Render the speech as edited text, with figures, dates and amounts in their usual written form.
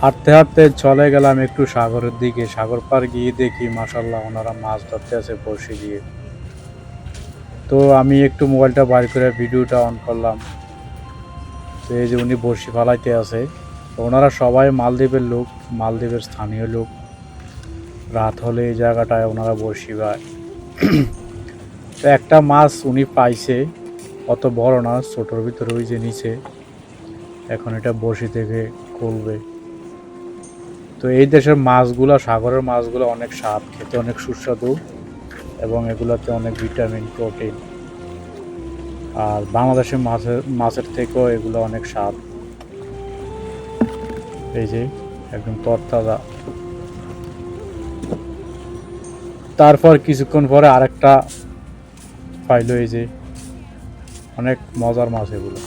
হাঁটতে হাঁটতে চলে গেলাম একটু সাগরের দিকে। সাগর পার গিয়ে দেখি মাশাল্লাহ ওনারা মাছ ধরতে আছে বড়শি দিয়ে। তো আমি একটু মোবাইলটা বাইর করে ভিডিওটা অন করলাম। তো এই যে উনি বড়শি ফালাইতে আছে। তো ওনারা সবাই মালদ্বীপের লোক, মালদ্বীপের স্থানীয় লোক। রাত হলে এই জায়গাটায় ওনারা বড়শি বায়। তো একটা মাছ উনি পাইছে, অত বড় না, ছোটোর ভিতরে ওই যে নিচে। এখন এটা বড়শি থেকে খুলবে। তো এই দেশের মাছগুলো, সাগরের মাছগুলো অনেক স্বাদ, খেতে অনেক সুস্বাদু এবং এগুলোতে অনেক ভিটামিন, প্রোটিন। আর বাংলাদেশের মাছের থেকেও এগুলো অনেক স্বাদ। এই যে একদম তরতাজা। তারপর কিছুক্ষণ পরে আরেকটা পাইলো। এই যে অনেক মজার মাছ এগুলো।